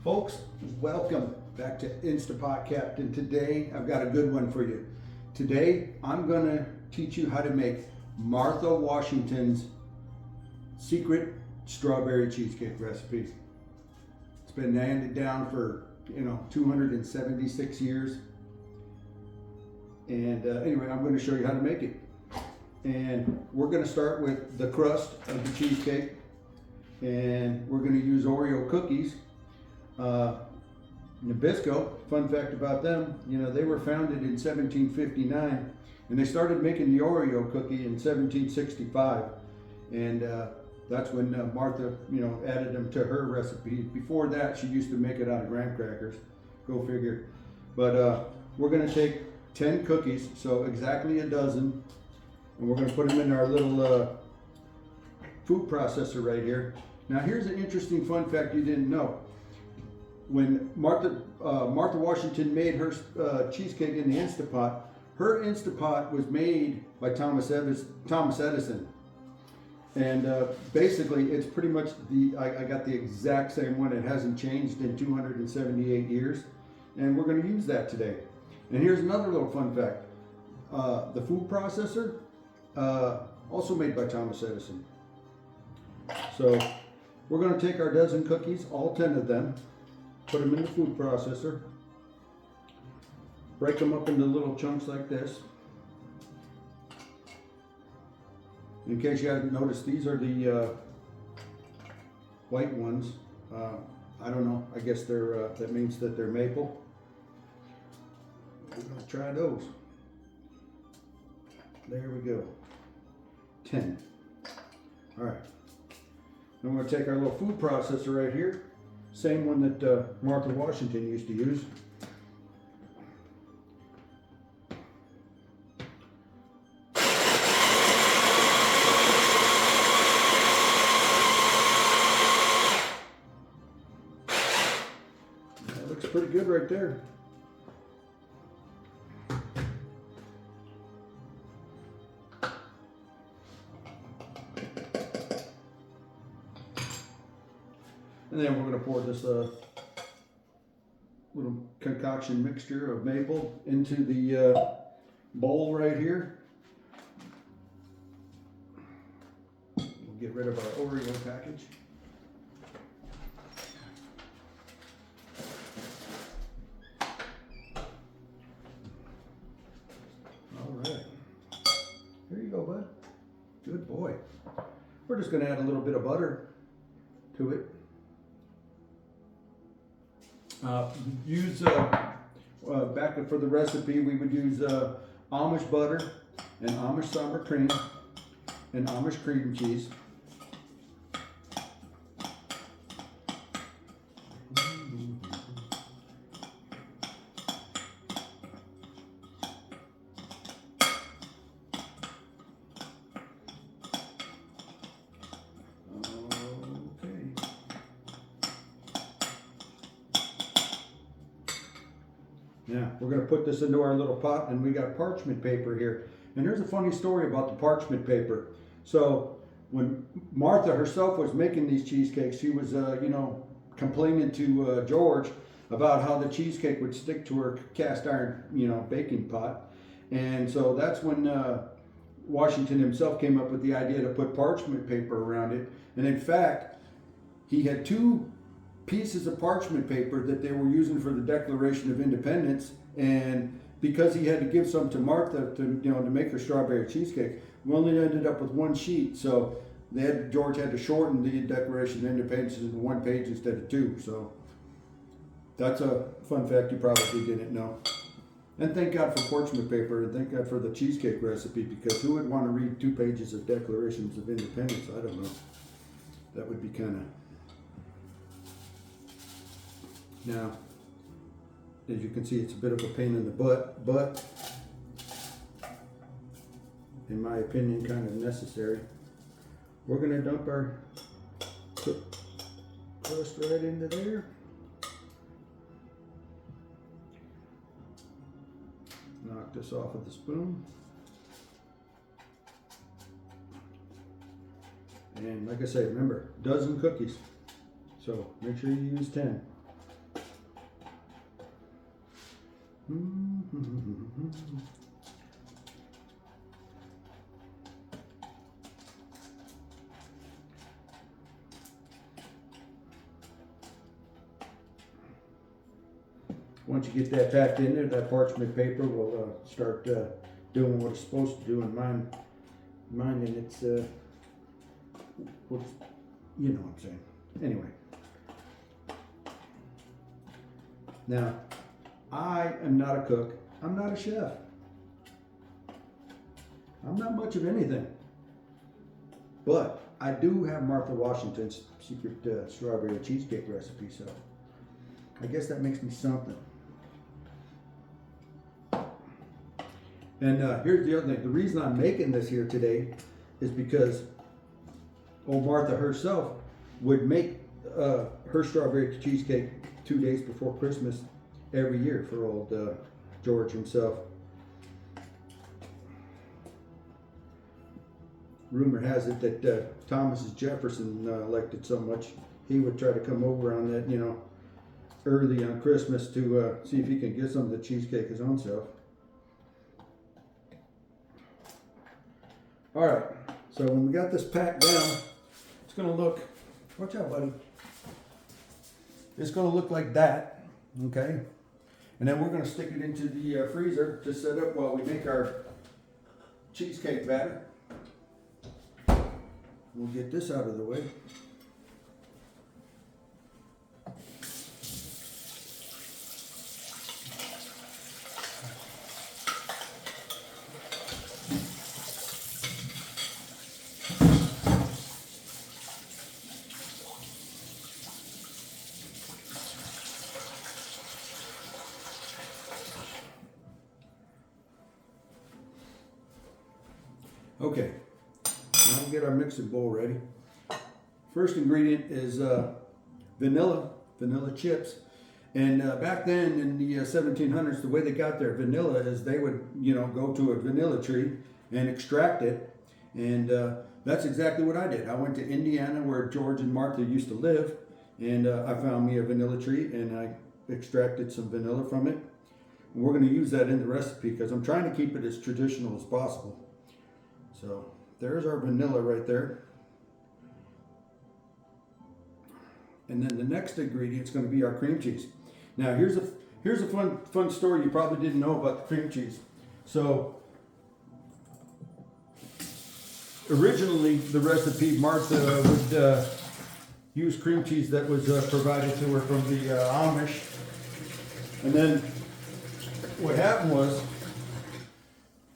Folks, welcome back to InstaPot Captain. Today I've got a good one for you. Today I'm going to teach you how to make Martha Washington's secret strawberry cheesecake recipe. It's been handed down for 276 years. And anyway, I'm going to show you how to make it. And we're going to start with the crust of the cheesecake. And we're going to use Oreo cookies. Nabisco, fun fact about them, they were founded in 1759 and they started making the Oreo cookie in 1765. And that's when Martha, added them to her recipe. Before that, she used to make it out of graham crackers. Go figure. But we're going to take 10 cookies, so exactly a dozen, and we're going to put them in our little food processor right here. Now here's an interesting fun fact you didn't know. When Martha Washington made her cheesecake in the InstaPot, her InstaPot was made by Thomas Edison. And basically it's pretty much I got the exact same one. It hasn't changed in 278 years. And we're going to use that today. And here's another little fun fact. The food processor, also made by Thomas Edison. So we're going to take our dozen cookies, all 10 of them, put them in the food processor, break them up into little chunks like this. In case you haven't noticed, these are the white ones. I don't know, I guess they're that means that they're maple. We're going to try those. There we go. 10. All right. Now we're going to take our little food processor right here. Same one that Martha Washington used to use. That looks pretty good right there. And then we're going to pour this little concoction mixture of maple into the bowl right here. We'll get rid of our Oreo package. All right. Here you go, bud. Good boy. We're just going to add a little bit of butter to it. Back for the recipe, we would use Amish butter and Amish sour cream and Amish cream cheese. Now, we're going to put this into our little pot, and we got parchment paper here. And here's a funny story about the parchment paper. So, when Martha herself was making these cheesecakes, she was, complaining to George about how the cheesecake would stick to her cast iron, baking pot. And so that's when Washington himself came up with the idea to put parchment paper around it. And in fact, he had two pieces of parchment paper that they were using for the Declaration of Independence, and because he had to give some to Martha to make her strawberry cheesecake, we only ended up with one sheet. So George had to shorten the Declaration of Independence into one page instead of two. So that's a fun fact you probably didn't know. And thank God for parchment paper, and thank God for the cheesecake recipe, because who would want to read 2 pages of Declarations of Independence? I don't know. That would be kind of... Now, as you can see, it's a bit of a pain in the butt, but in my opinion, kind of necessary. We're going to dump our crust right into there. Knock this off of the spoon. And like I say, remember, dozen cookies. So make sure you use 10. Once you get that packed in there, that parchment paper will start doing what it's supposed to do in mine. And it's, what's, you know what I'm saying. Anyway. Now, I am not a cook. I'm not a chef. I'm not much of anything. But I do have Martha Washington's secret strawberry cheesecake recipe, so I guess that makes me something. And here's the other thing. The reason I'm making this here today is because old Martha herself would make her strawberry cheesecake 2 days before Christmas every year for old George himself. Rumor has it that Thomas Jefferson liked it so much, he would try to come over on that, you know, early on Christmas to see if he can get some of the cheesecake his own self. All right, so when we got this packed down, it's gonna look, watch out, buddy. It's gonna look like that, okay? And then we're gonna stick it into the freezer to set up while we make our cheesecake batter. We'll get this out of the way. Okay, now we'll get our mixing bowl ready. First ingredient is vanilla chips. And back then in the 1700s, the way they got their vanilla is they would, you know, go to a vanilla tree and extract it. And that's exactly what I did. I went to Indiana where George and Martha used to live, and I found me a vanilla tree and I extracted some vanilla from it. And we're going to use that in the recipe because I'm trying to keep it as traditional as possible. So there's our vanilla right there. And then the next ingredient is going to be our cream cheese. Now here's a fun story you probably didn't know about the cream cheese. So originally the recipe, Martha would use cream cheese that was provided to her from the Amish. And then what happened was,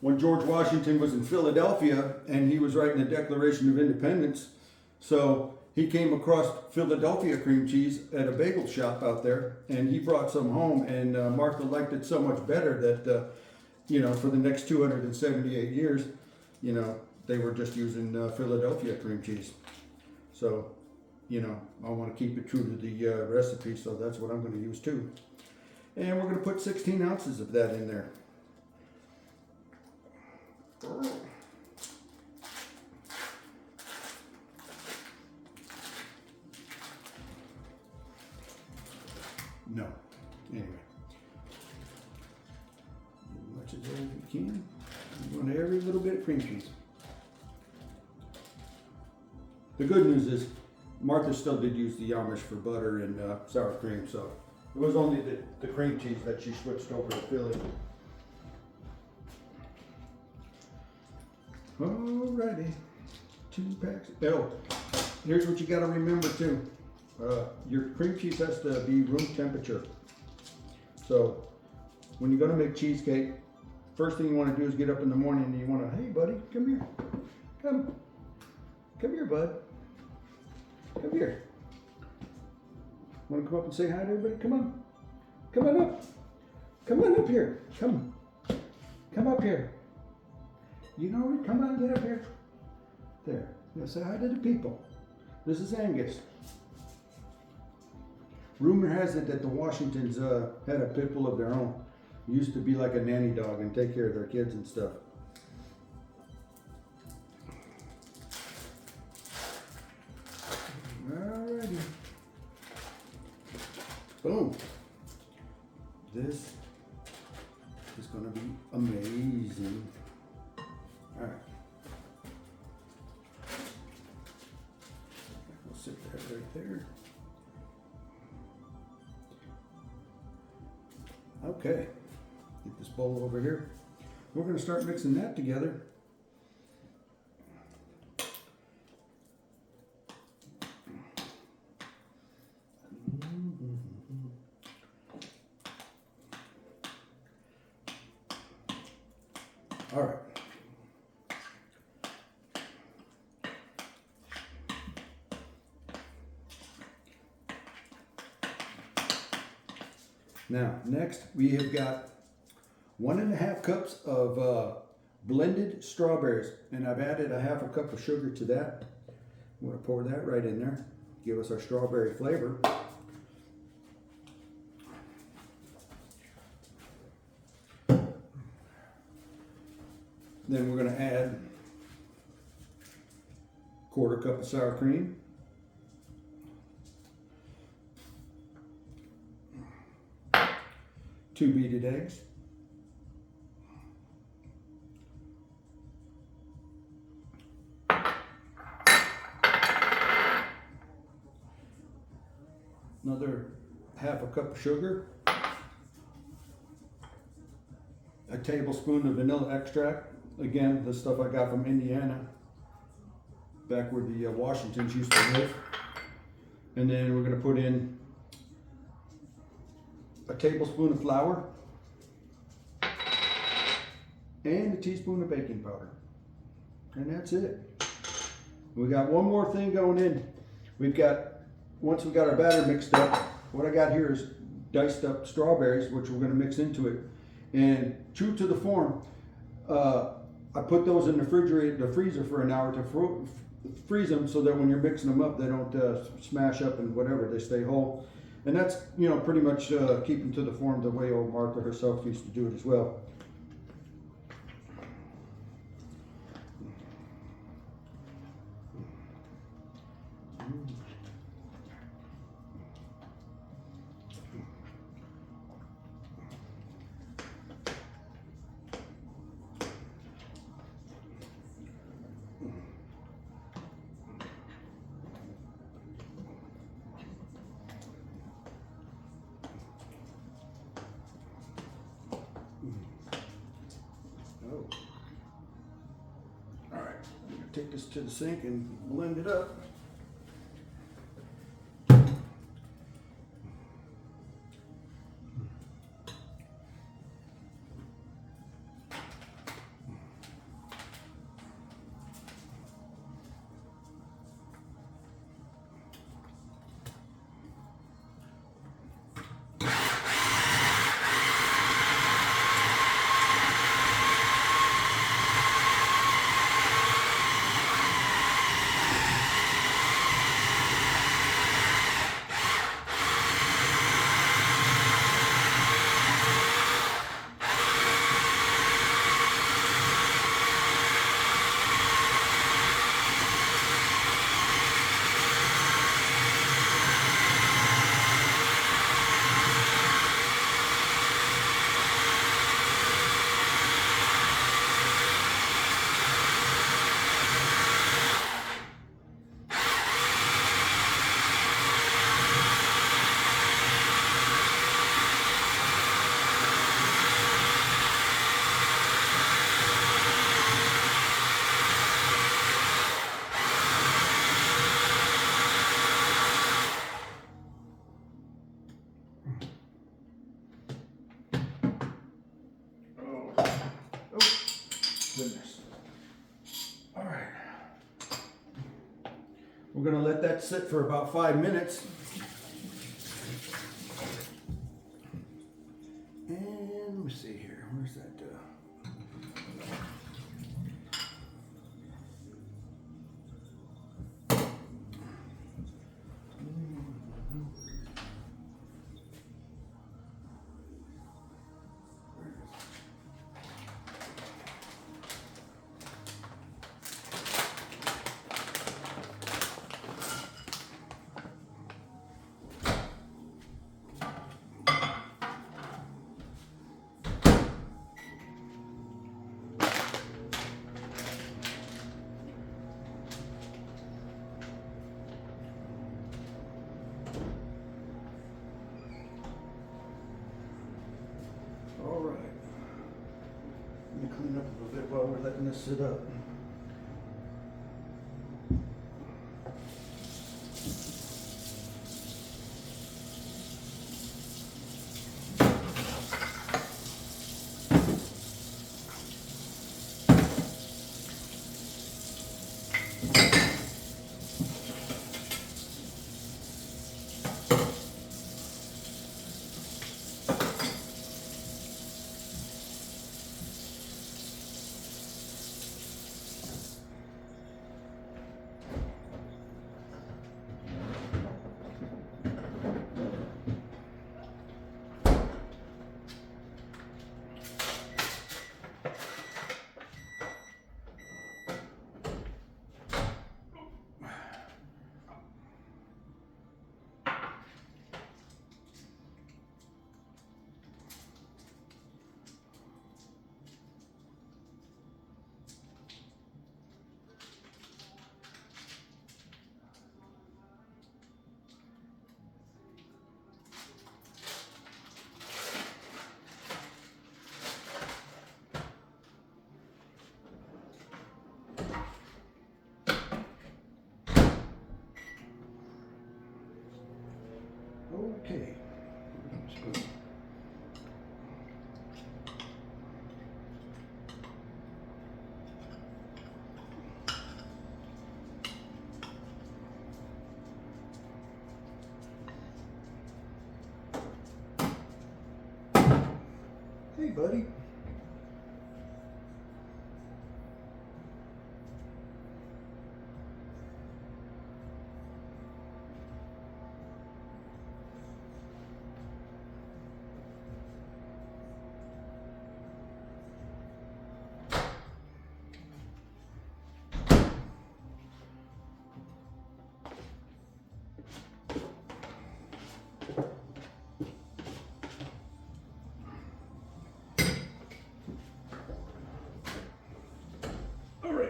when George Washington was in Philadelphia and he was writing the Declaration of Independence, so he came across Philadelphia cream cheese at a bagel shop out there, and he brought some home, and Martha liked it so much better that, you know, for the next 278 years, you know, they were just using Philadelphia cream cheese. So, you know, I want to keep it true to the recipe, so that's what I'm going to use too. And we're going to put 16 ounces of that in there. No. Anyway. As much as you can. You want every little bit of cream cheese. The good news is Martha still did use the Amish for butter and sour cream, so it was only the cream cheese that she switched over to Philly. Alrighty, 2 packs. Oh, here's what you got to remember too. Your cream cheese has to be room temperature. So when you're going to make cheesecake, first thing you want to do is get up in the morning and you want to, hey buddy, come here. Come here, bud. Come here. Want to come up and say hi to everybody? Come on. Come on up. Come on up here. Come up here. You know it. Come on, get up here. There. Now say hi to the people. This is Angus. Rumor has it that the Washingtons had a pit bull of their own. It used to be like a nanny dog and take care of their kids and stuff. Alrighty. Boom. This gonna be amazing. All right. We'll sit that right there. Okay, get this bowl over here. We're gonna start mixing that together. All right. Now, next we have got 1.5 cups of blended strawberries, and I've added 1/2 cup of sugar to that. I'm going to pour that right in there, give us our strawberry flavor. Then we're going to add 1/4 cup of sour cream. Two beaten eggs. Another 1/2 cup of sugar. A tablespoon of vanilla extract. Again, this stuff I got from Indiana, back where the Washingtons used to live. And then we're going to put in a tablespoon of flour and a teaspoon of baking powder. And that's it. We got one more thing going in. Once we got our batter mixed up, what I got here is diced up strawberries, which we're going to mix into it. And true to the form, I put those in the freezer for an hour to freeze them, so that when you're mixing them up, they don't smash up and whatever, they stay whole. And that's, you know, pretty much keep them to the form the way old Martha herself used to do it as well. Oh. All right, I'm gonna take this to the sink and blend it up. Goodness. All right. We're going to let that sit for about 5 minutes. And let me see here. Where's that? up a little bit while we're letting this sit up. Okay. Hey, buddy. All right.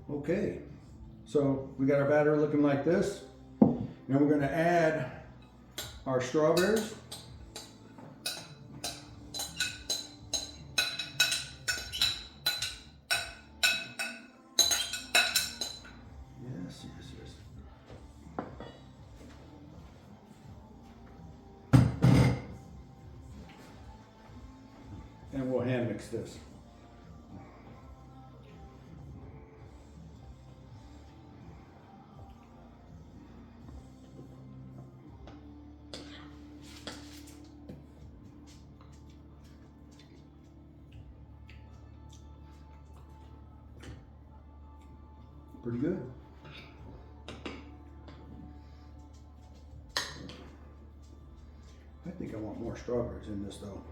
Okay, so we got our batter looking like this. Now we're going to add our strawberries. Yes, yes, yes. And we'll hand mix this. Pretty good. I think I want more strawberries in this though.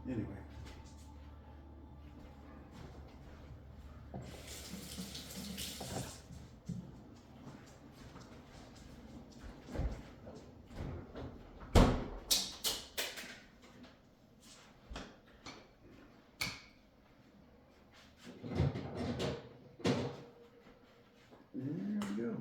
Anyway. There we go.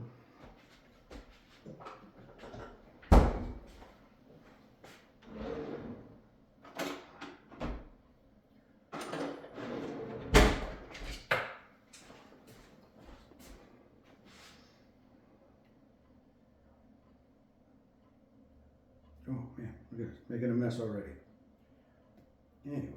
Oh man, look at this, making a mess already. Anyway.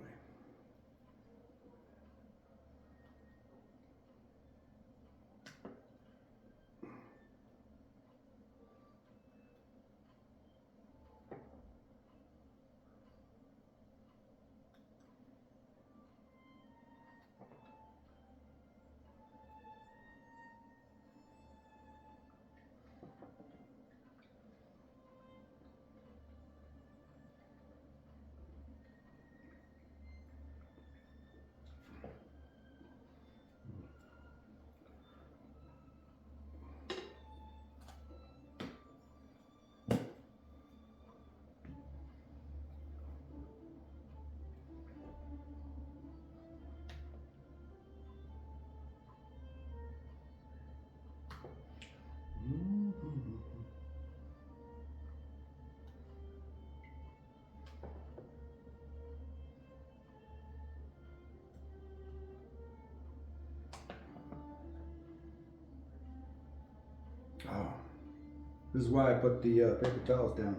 This is why I put the paper towels down.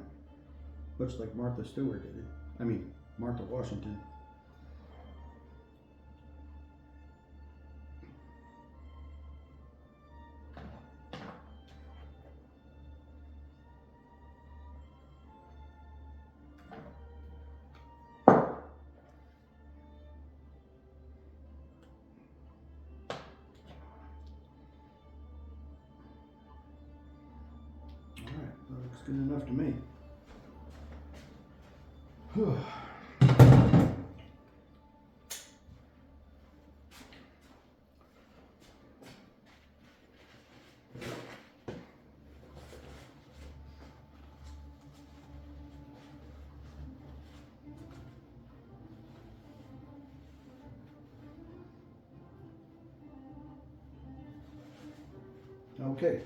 Looks like Martha Stewart did it. I mean, Martha Washington. Looks good enough to me. Okay.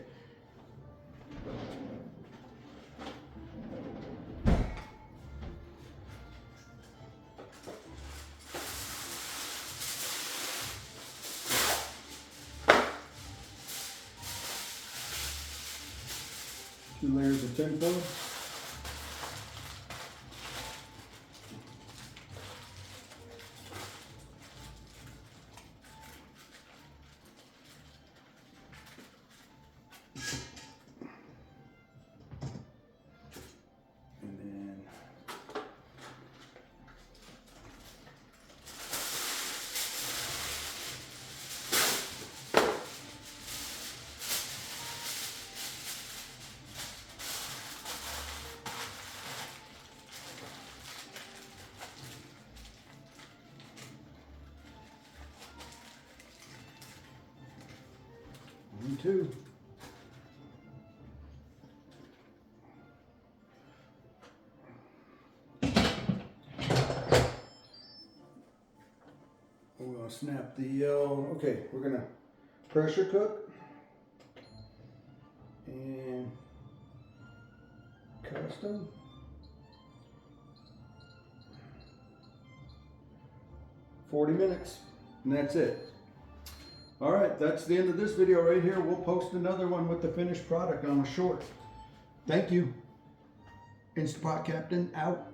Two layers of tinfoil. And then one, two. We're gonna snap the, okay, we're gonna pressure cook and custom. "40 minutes, and that's it. All right, that's the end of this video right here. We'll post another one with the finished product on a short. Thank you. InstaPot Captain out.